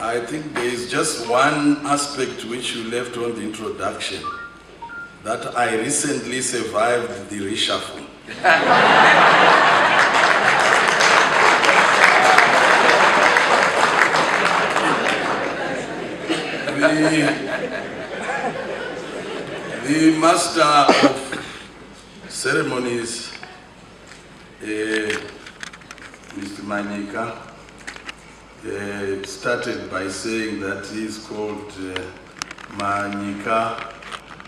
I think there is just one aspect which you left on the introduction, that I recently survived the reshuffle. The master of ceremonies, Mr. Manyika, started by saying that he is called Manyika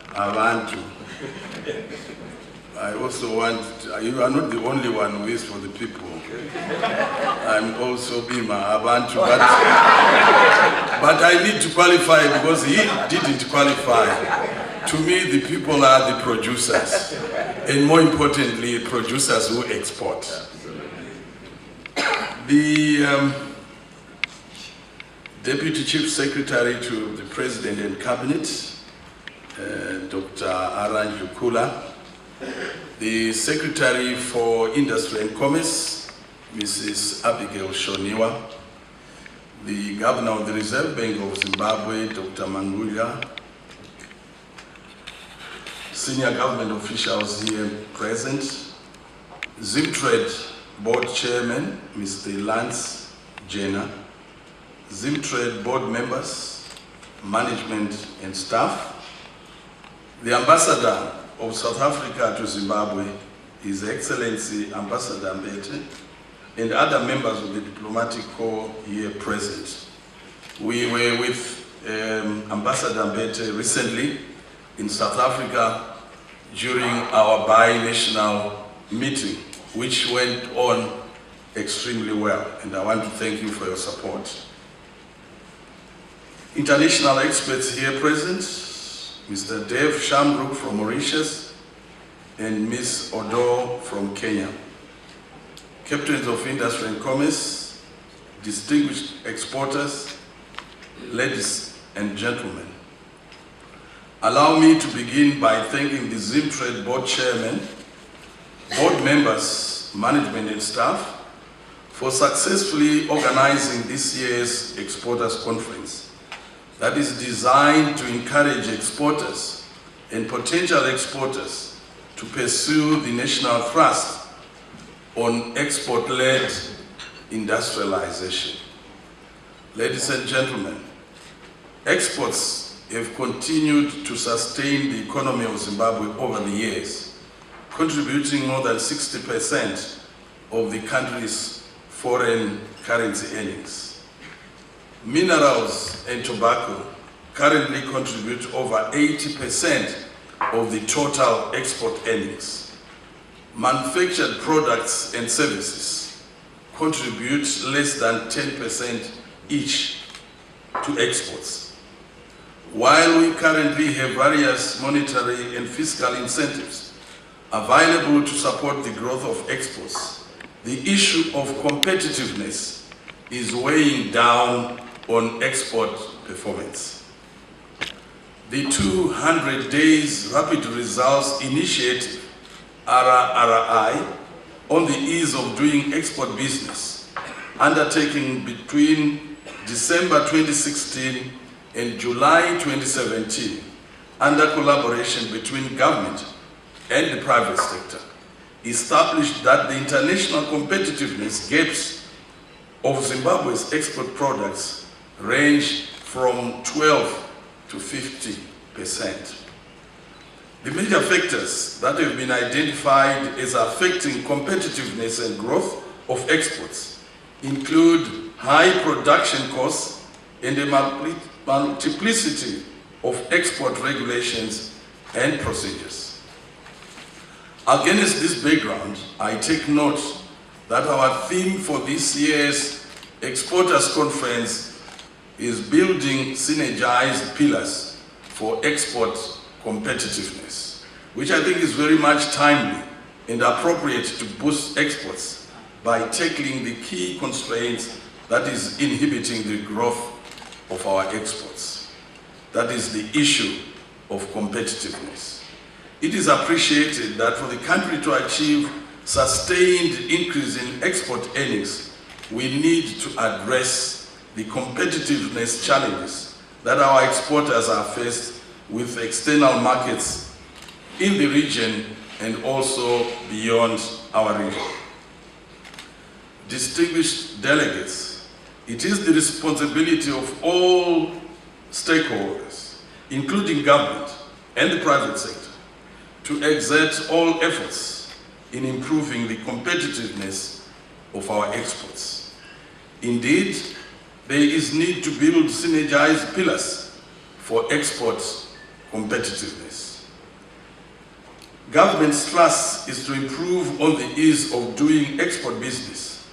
Abantu. I also want, you are not the only one who is for the people. I'm also Bimha Abantu, but I need to qualify because he didn't qualify. To me, the people are the producers, and more importantly, producers who export. The Deputy Chief Secretary to the President and Cabinet, Dr. Aranju Kula, the Secretary for Industry and Commerce, Mrs. Abigail Shoniwa, the Governor of the Reserve Bank of Zimbabwe, Dr. Mangulia, senior government officials here present, Zimtrade Board Chairman, Mr. Lance Jenner, Zimtrade Board members, management and staff, the Ambassador of South Africa to Zimbabwe, His Excellency Ambassador Mbete, and other members of the diplomatic corps here present. We were with Ambassador Mbete recently in South Africa during our bi-national meeting, which went on extremely well, and I want to thank you for your support. International experts here present, Mr. Dev Shamruk from Mauritius and Ms. Odo from Kenya. Captains of Industry and Commerce, distinguished exporters, ladies and gentlemen. Allow me to begin by thanking the Zimtrade Board Chairman, board members, management and staff for successfully organizing this year's Exporters Conference that is designed to encourage exporters and potential exporters to pursue the national thrust on export-led industrialization. Ladies and gentlemen, exports have continued to sustain the economy of Zimbabwe over the years, contributing more than 60% of the country's foreign currency earnings. Minerals and tobacco currently contribute over 80% of the total export earnings. Manufactured products and services contribute less than 10% each to exports. While we currently have various monetary and fiscal incentives available to support the growth of exports, the issue of competitiveness is weighing down on export performance. The 200 Days Rapid Results Initiative, RRI, on the ease of doing export business, undertaken between December 2016 and July 2017, under collaboration between government and the private sector, established that the international competitiveness gaps of Zimbabwe's export products range from 12 to 50%. The major factors that have been identified as affecting competitiveness and growth of exports include high production costs and a multiplicity of export regulations and procedures. Against this background, I take note that our theme for this year's Exporters Conference is building synergized pillars for export competitiveness, which I think is very much timely and appropriate to boost exports by tackling the key constraints that is inhibiting the growth of our exports. That is the issue of competitiveness. It is appreciated that for the country to achieve sustained increase in export earnings, we need to address the competitiveness challenges that our exporters are faced with external markets in the region and also beyond our region. Distinguished delegates, it is the responsibility of all stakeholders, including government and the private sector, to exert all efforts in improving the competitiveness of our exports. Indeed, there is need to build synergized pillars for export competitiveness. Government's thrust is to improve on the ease of doing export business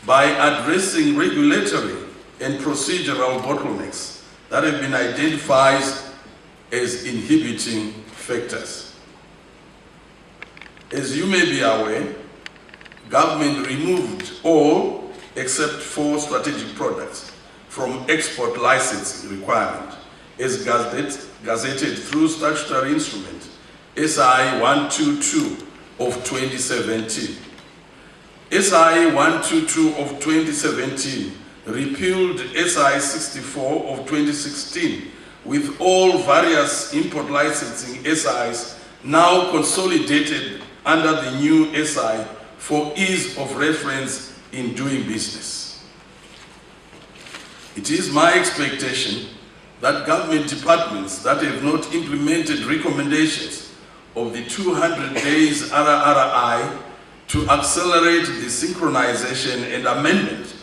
by addressing regulatory and procedural bottlenecks that have been identified as inhibiting factors. As you may be aware, government removed all except 4 strategic products from export licensing requirement as gazetted through statutory instrument SI 122 of 2017. SI 122 of 2017 repealed SI 64 of 2016 with all various import licensing SIs now consolidated under the new SI for ease of reference in doing business. It is my expectation that government departments that have not implemented recommendations of the 200 days RRI to accelerate the synchronization and amendment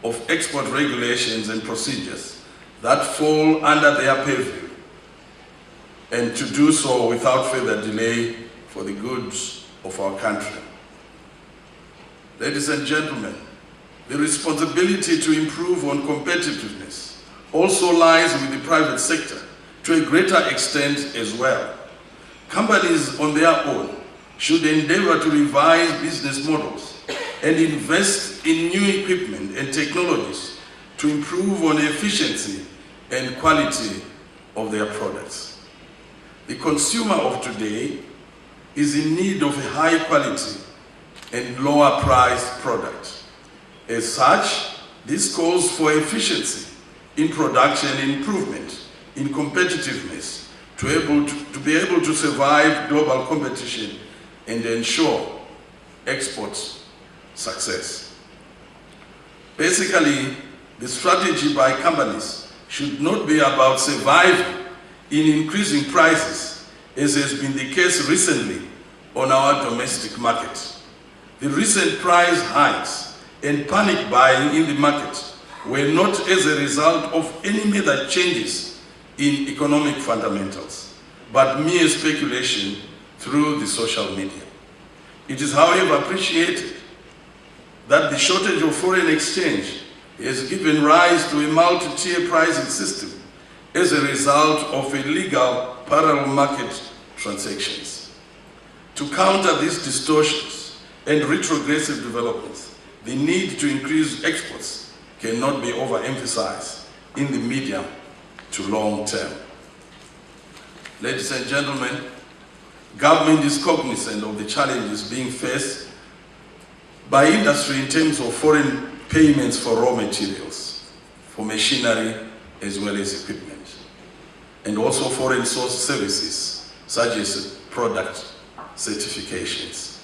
of export regulations and procedures that fall under their purview, and to do so without further delay for the good of our country. Ladies and gentlemen, the responsibility to improve on competitiveness also lies with the private sector to a greater extent as well. Companies on their own should endeavor to revise business models and invest in new equipment and technologies to improve on efficiency and quality of their products. The consumer of today is in need of a high quality and lower priced product. As such, this calls for efficiency in production and improvement in competitiveness to be able to survive global competition and ensure export success. Basically, the strategy by companies should not be about surviving in increasing prices, as has been the case recently on our domestic market. The recent price hikes and panic buying in the market were not as a result of any major changes in economic fundamentals, but mere speculation through the social media. It is, however, appreciated that the shortage of foreign exchange has given rise to a multi-tier pricing system as a result of illegal parallel market transactions. To counter these distortions and retrogressive developments, the need to increase exports cannot be overemphasized in the medium to long term. Ladies and gentlemen, government is cognizant of the challenges being faced by industry in terms of foreign payments for raw materials, for machinery as well as equipment, and also foreign source services such as product certifications.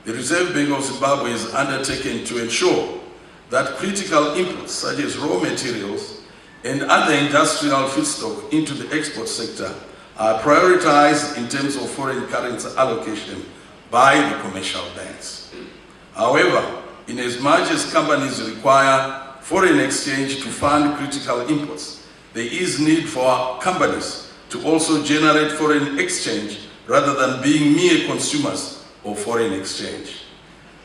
The Reserve Bank of Zimbabwe is undertaken to ensure that critical inputs such as raw materials and other industrial feedstock into the export sector are prioritized in terms of foreign currency allocation by the commercial banks. However, in as much as companies require foreign exchange to fund critical inputs, there is need for companies to also generate foreign exchange rather than being mere consumers of foreign exchange.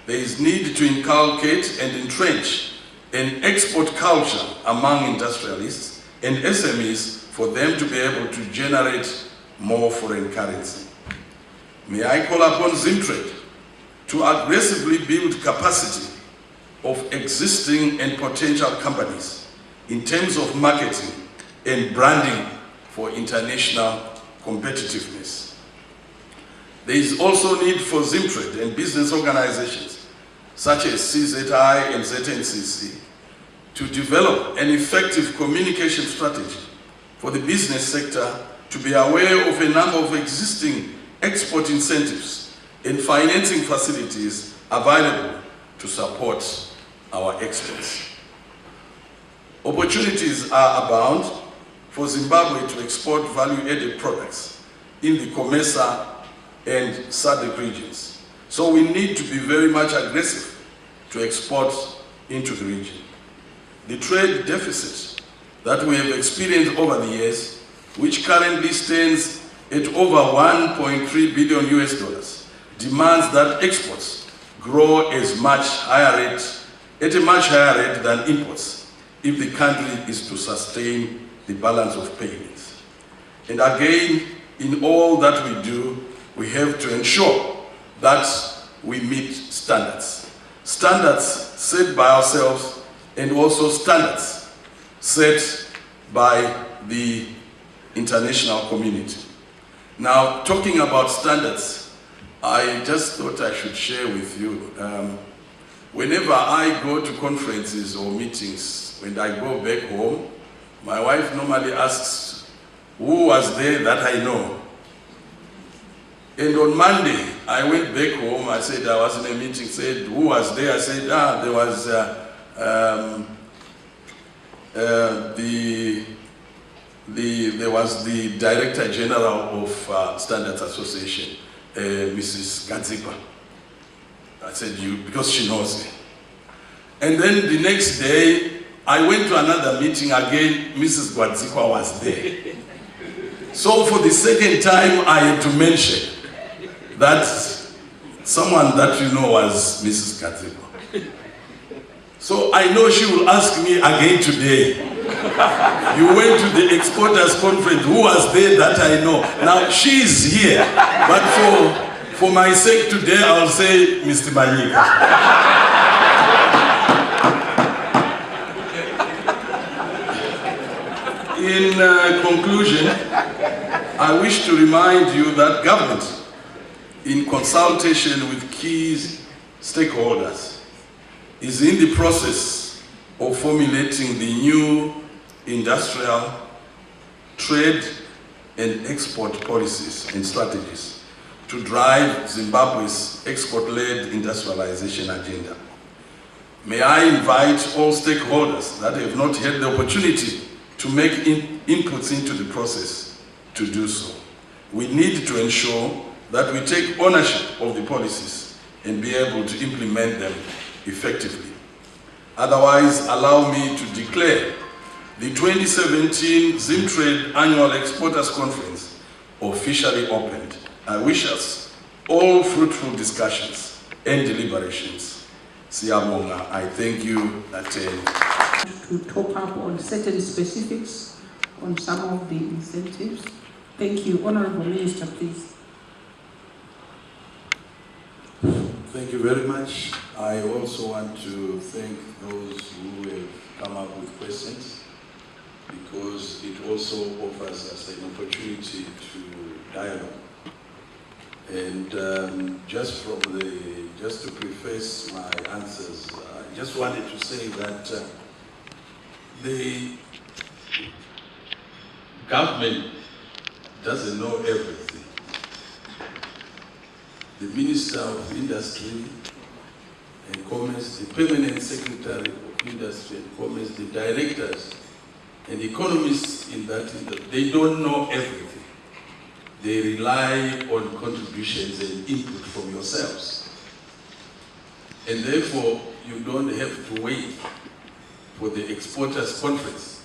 There is need to inculcate and entrench an export culture among industrialists and SMEs for them to be able to generate more foreign currency. May I call upon Zimtrade to aggressively build capacity of existing and potential companies in terms of marketing and branding for international competitiveness. There is also need for Zimtrade and business organizations such as CZI and ZNCC to develop an effective communication strategy for the business sector to be aware of a number of existing export incentives and financing facilities available to support our exports. Opportunities are abound for Zimbabwe to export value-added products in the COMESA and SADC regions. So we need to be very much aggressive to export into the region. The trade deficit that we have experienced over the years, which currently stands at over 1.3 billion US dollars, demands that exports grow at a much higher rate than imports if the country is to sustain the balance of payments. And again, in all that we do, we have to ensure that we meet standards. Standards set by ourselves and also standards set by the international community. Now, talking about standards, I just thought I should share with you. Whenever I go to conferences or meetings, when I go back home, my wife normally asks, who was there that I know? And on Monday, I went back home, I said I was in a meeting, said, who was there? I said, there was there was the Director General of Standards Association, Mrs. Gadzikwa. I said, because she knows me. And then the next day, I went to another meeting again, Mrs. Gadzikwa was there. So for the second time, I had to mention that someone that you know was Mrs. Gadzikwa. So I know she will ask me again today. You went to the exporters conference, who was there that I know? Now she is here, but for my sake today, I'll say Mr. Manyika. In conclusion, I wish to remind you that government, in consultation with key stakeholders, is in the process of formulating the new industrial, trade and export policies and strategies to drive Zimbabwe's export-led industrialization agenda. May I invite all stakeholders that have not had the opportunity to make inputs into the process to do so. We need to ensure that we take ownership of the policies and be able to implement them effectively. Otherwise, allow me to declare the 2017 Zimtrade Annual Exporters Conference officially opened. I wish us all fruitful discussions and deliberations. Siyabonga, I thank you. To top up on certain specifics on some of the incentives. Thank you. Honorable Minister, please. Thank you very much. I also want to thank those who have come up with questions, because it also offers us an opportunity to dialogue. And just to preface my answers, I just wanted to say that the government doesn't know everything. The Minister of Industry and Commerce, the Permanent Secretary of Industry and Commerce, the directors and economists in that industry, they don't know everything. They rely on contributions and input from yourselves. And therefore, you don't have to wait for the Exporters Conference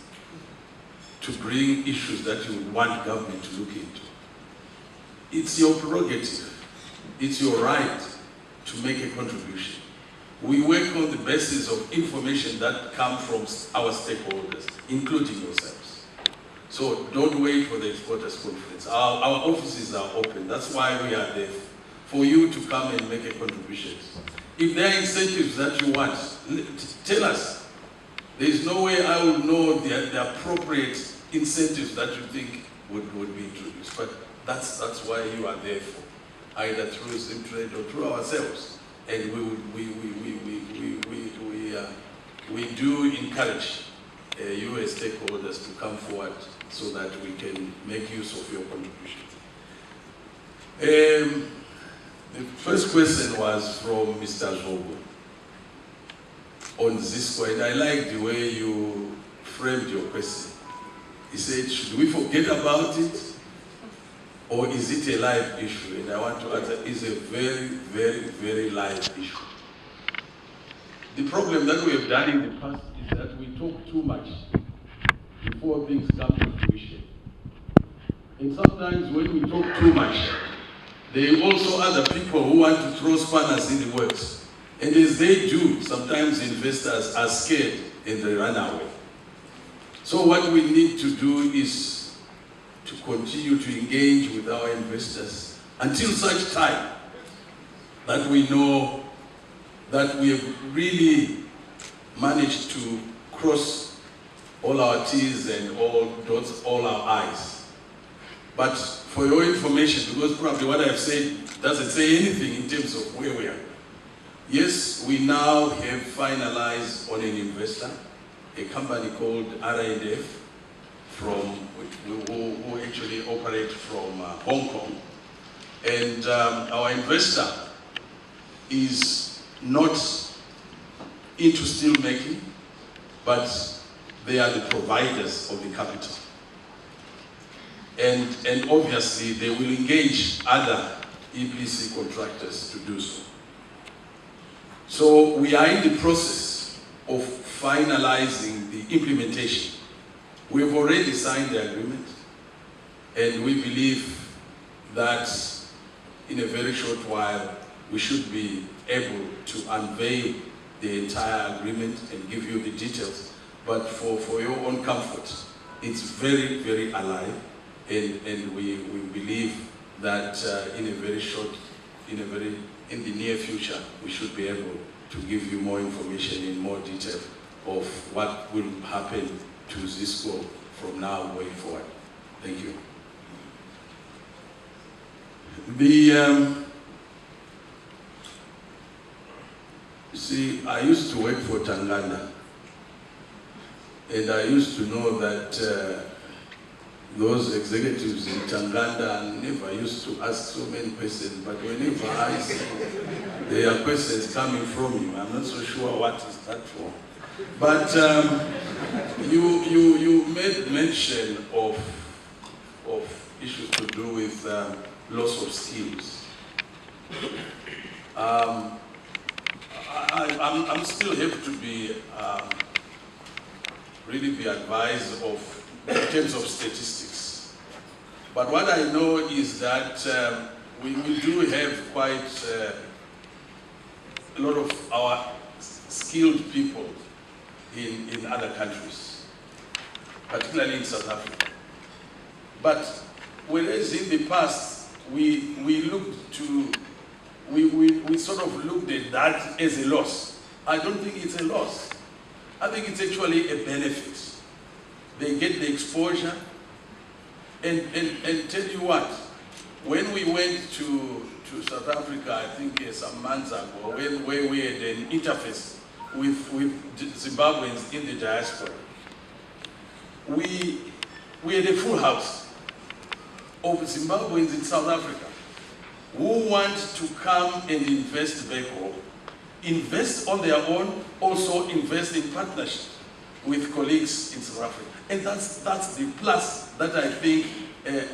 to bring issues that you want government to look into. It's your prerogative. It's your right to make a contribution. We work on the basis of information that comes from our stakeholders, including yourselves. So don't wait for the Exporters Conference. Our offices are open. That's why we are there, for you to come and make a contribution. If there are incentives that you want, tell us. There is no way I will know the appropriate incentives that you think would be introduced. But that's why you are there for, either through Zimtrade or through ourselves. And we do encourage you as stakeholders to come forward so that we can make use of your contributions. The first question was from Mr. Zogo on Zisco, and I like the way you framed your question. He said, should we forget about it, or is it a live issue? And I want to answer, it's a very, very, very live issue. The problem that we have done in the past is that we talk too much before things come to fruition. And sometimes when we talk too much, there are also other people who want to throw spanners in the works. And as they do, sometimes investors are scared and they run away. So what we need to do is to continue to engage with our investors until such time that we know that we have really managed to cross all our T's and dots all our I's. But for your information, because probably what I've said doesn't say anything in terms of where we are. Yes, we now have finalized on an investor, a company called R&F, who actually operate from Hong Kong. And our investor is not into steel making, but they are the providers of the capital. And obviously they will engage other EPC contractors to do so. So we are in the process of finalizing the implementation. We've already signed the agreement, and we believe that in a very short while we should be able to unveil the entire agreement and give you the details. But for your own comfort, it's very, very alive, and we believe that in the near future, we should be able to give you more information in more detail of what will happen to Zisco from now going forward. Thank you. See, I used to work for Tanganda, and I used to know that those executives in Tanganda never used to ask so many questions, but whenever I see there are questions coming from you, I'm not so sure what is that for. But you made mention of issues to do with loss of skills. I'm still have to be really be advised of in terms of statistics. But what I know is that we do have quite a lot of our skilled people in other countries, particularly in South Africa. But whereas in the past we sort of looked at that as a loss. I don't think it's a loss. I think it's actually a benefit. They get the exposure, and tell you what, when we went to South Africa, I think some months ago, where we had an interface with Zimbabweans in the diaspora, we had a full house of Zimbabweans in South Africa who want to come and invest back home, invest on their own, also invest in partnership with colleagues in South Africa. And that's the plus that I think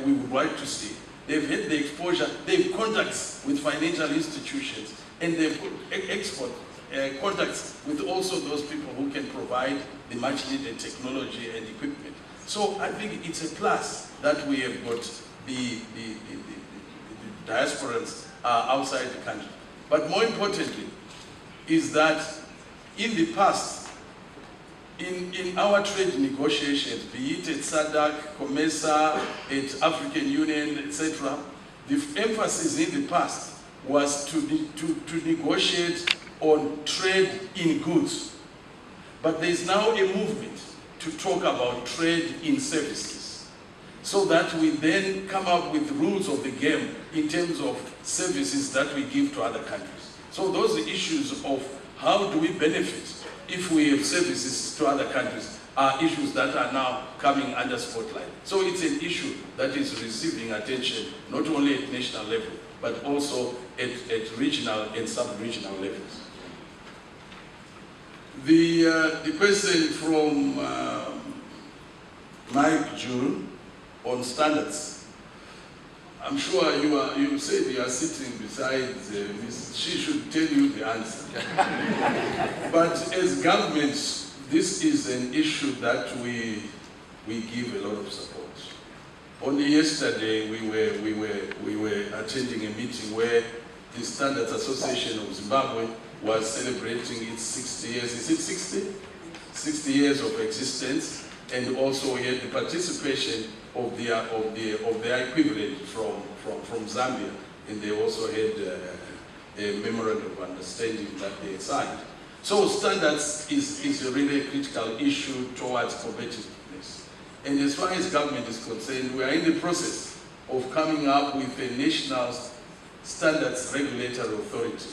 we would like to see. They've had the exposure, they have contacts with financial institutions, and they've export contacts with also those people who can provide the much needed technology and equipment. So I think it's a plus that we have got the diasporans outside the country. But more importantly is that in the past, in our trade negotiations, be it at SADC, COMESA, at African Union, etc., the emphasis in the past was to negotiate on trade in goods. But there is now a movement to talk about trade in services, so that we then come up with rules of the game in terms of services that we give to other countries. So those issues of how do we benefit if we have services to other countries, are issues that are now coming under spotlight. So it's an issue that is receiving attention, not only at national level, but also at regional and sub-regional levels. The question from Mike June on standards. I'm sure you said you are sitting beside she should tell you the answer. But as government, this is an issue that we give a lot of support. Only yesterday we were attending a meeting where the Standards Association of Zimbabwe was celebrating its 60 years. Is it 60? 60 years of existence, and also we had the participation of their equivalent from Zambia, and they also had a memorandum of understanding that they had signed. So standards is a really critical issue towards competitiveness. And as far as government is concerned, we are in the process of coming up with a national standards regulatory authority,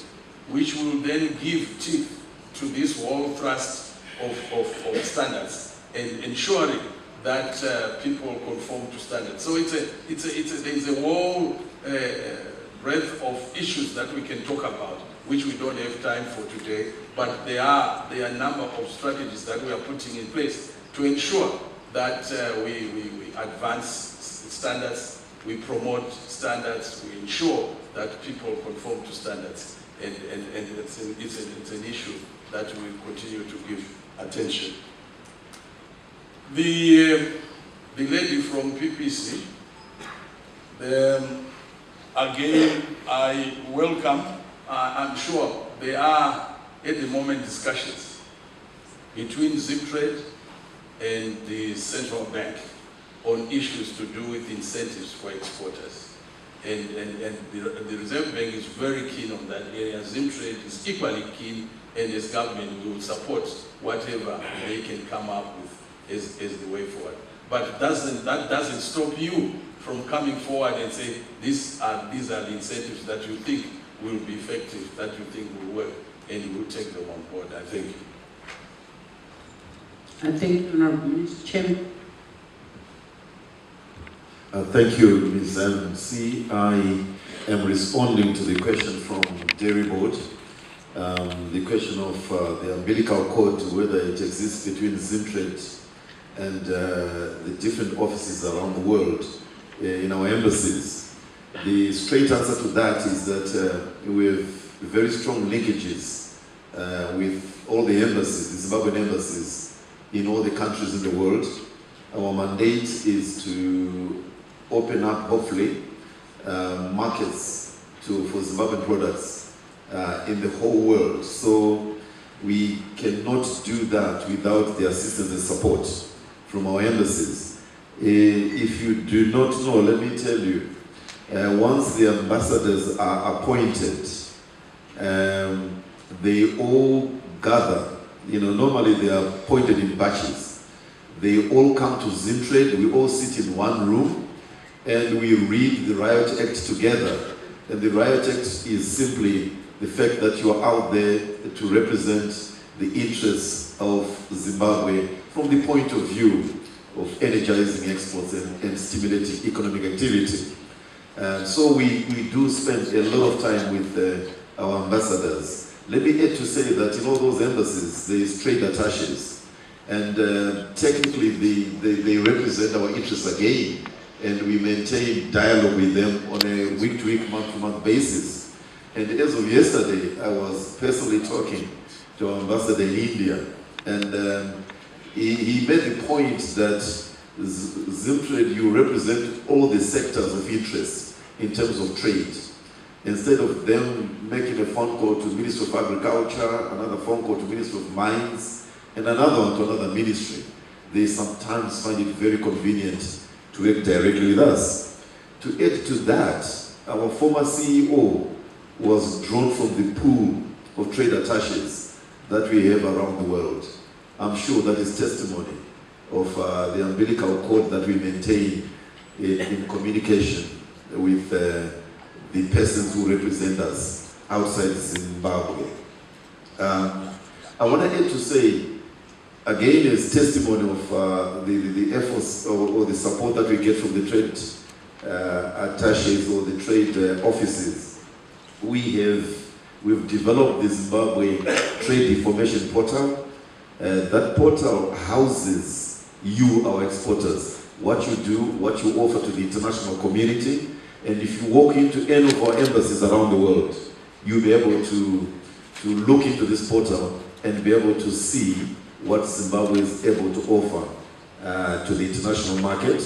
which will then give teeth to this whole thrust of standards and ensuring that people conform to standards. So there's a whole breadth of issues that we can talk about, which we don't have time for today, but there are a number of strategies that we are putting in place to ensure that we advance standards, we promote standards, we ensure that people conform to standards, and it's an issue that we continue to give attention. The lady from PPC, again, I welcome. I'm sure there are at the moment discussions between Zimtrade and the central bank on issues to do with incentives for exporters. And the Reserve Bank is very keen on that area. Zimtrade is equally keen, and as government we will support whatever they can come up with as the way forward. But that doesn't stop you from coming forward and say, these are the incentives that you think will be effective, that you think will work, and you will take them on board. I thank you. I thank you, Honourable Minister. Chairman. Thank you, Ms. MC. I am responding to the question from Dairy Board, the question of the umbilical cord, whether it exists between Zimtrade and the different offices around the world in our embassies. The straight answer to that is that we have very strong linkages with all the embassies, the Zimbabwean embassies in all the countries in the world. Our mandate is to open up, hopefully, markets for Zimbabwean products in the whole world. So we cannot do that without the assistance and support from our embassies. If you do not know, let me tell you, once the ambassadors are appointed, they all gather. Normally they are appointed in batches. They all come to Zimtrade, we all sit in one room, and we read the Riot Act together. And the Riot Act is simply the fact that you are out there to represent the interests of Zimbabwe from the point of view of energizing exports and stimulating economic activity. So we do spend a lot of time with our ambassadors. Let me add to say that in all those embassies, there is trade attaches. And technically, they represent our interests again. And we maintain dialogue with them on a week-to-week, month-to-month basis. And as of yesterday, I was personally talking to our ambassador in India. And he made the point that Zimtrade, you represent all the sectors of interest in terms of trade. Instead of them making a phone call to Minister of Agriculture, another phone call to Minister of Mines, and another one to another ministry, they sometimes find it very convenient to work directly with us. To add to that, our former CEO was drawn from the pool of trade attaches that we have around the world. I'm sure that is testimony of the umbilical cord that we maintain in communication with the persons who represent us outside Zimbabwe. I want to add to say, again, as testimony of the efforts or the support that we get from the trade attaches or the trade offices, we've developed the Zimbabwe Trade Information Portal. That portal houses you, our exporters, what you do, what you offer to the international community. And if you walk into any of our embassies around the world, you'll be able to look into this portal and be able to see what Zimbabwe is able to offer to the international market.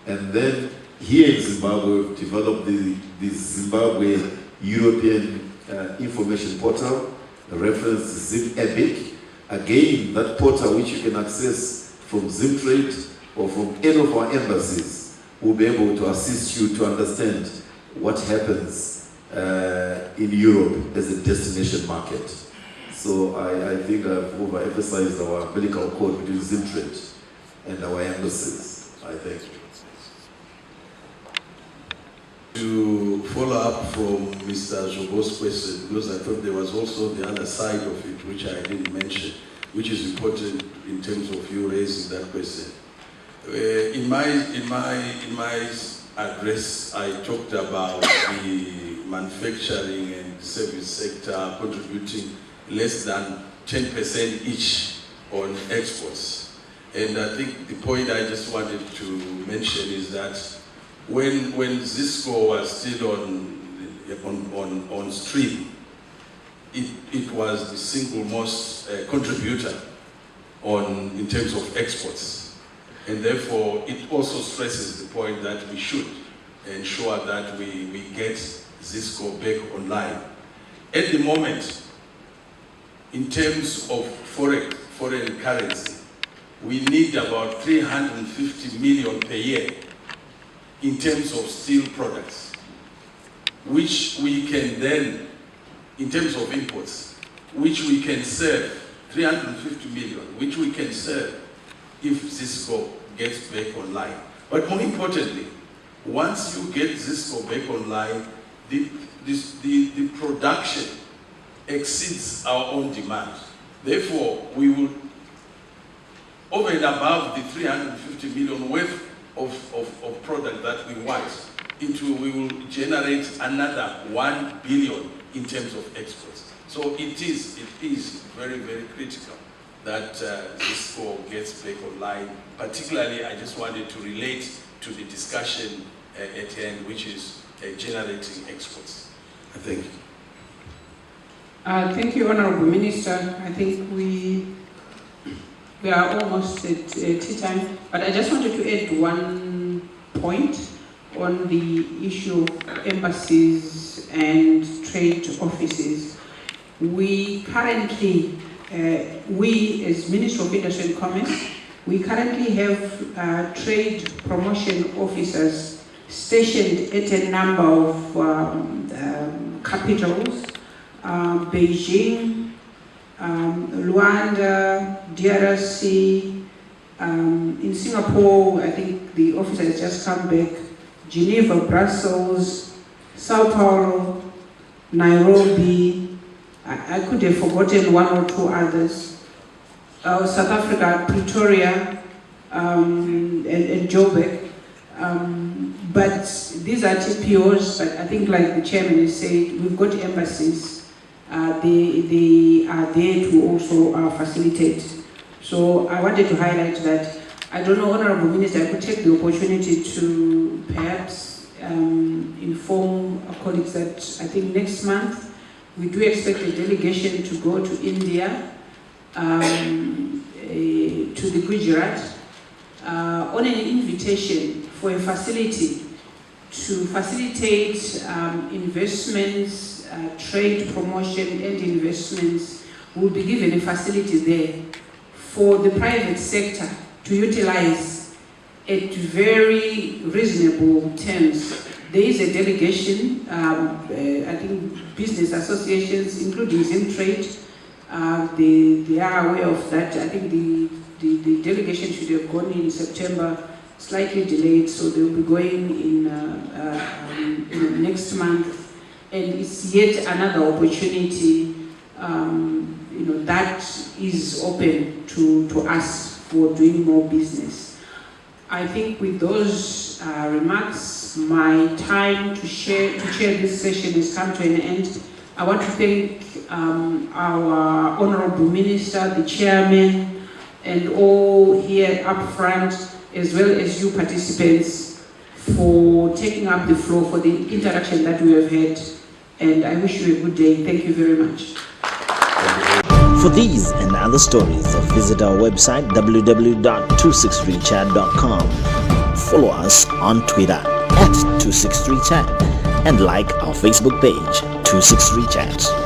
And then here in Zimbabwe, we've developed the Zimbabwe European Information Portal, reference ZimEpic. Again, that portal which you can access from Zimtrade or from any of our embassies will be able to assist you to understand what happens in Europe as a destination market. So I think I've overemphasized our umbilical cord between Zimtrade and our embassies, I think. To follow up from Mr. Jobo's question, because I thought there was also the other side of it, which I didn't mention, which is important in terms of you raising that question. In my address, I talked about the manufacturing and service sector contributing less than 10% each on exports. And I think the point I just wanted to mention is that when Zisco was still on stream, it was the single most contributor in terms of exports. And therefore, it also stresses the point that we should ensure that we get Zisco back online. At the moment, in terms of foreign currency, we need about 350 million per year in terms of steel products, which we can then, in terms of imports, which we can serve, 350 million, which we can serve if Zisco gets back online. But more importantly, once you get Zisco back online, the production exceeds our own demand. Therefore, we will, over and above the 350 million worth of product that we want, we will generate another 1 billion in terms of exports. So it is very, very critical that Zisco gets back online. Particularly, I just wanted to relate to the discussion at hand, which is generating exports. Thank you. Thank you, Honourable Minister. I think we are almost at tea time, but I just wanted to add one point on the issue of embassies and trade offices. We currently, we as Ministry of Industry and Commerce, we currently have trade promotion officers stationed at a number of capitals, Beijing, Luanda, DRC, in Singapore, I think the officer has just come back, Geneva, Brussels, Sao Paulo, Nairobi, I could have forgotten one or two others, South Africa, Pretoria, and Joburg. But these are TPOs, but I think like the chairman has said, we've got embassies. They are there to also facilitate. So I wanted to highlight that. I don't know, Honourable Minister, I could take the opportunity to perhaps inform our colleagues that I think next month we do expect a delegation to go to India, to the Gujarat, on an invitation for a facility to facilitate investments, trade promotion and investments. Will be given a facility there for the private sector to utilize at very reasonable terms. There is a delegation, I think business associations, including Zimtrade, they are aware of that. I think the delegation should have gone in September, slightly delayed, so they will be going in next month. And it's yet another opportunity that is open to us for doing more business. I think with those remarks, my time to chair this session has come to an end. I want to thank our Honorable Minister, the Chairman, and all here up front, as well as you participants, for taking up the floor for the interaction that we have had. And I wish you a good day. Thank you very much. For these and other stories, visit our website www.263chat.com. Follow us on Twitter @263chat and like our Facebook page 263chat.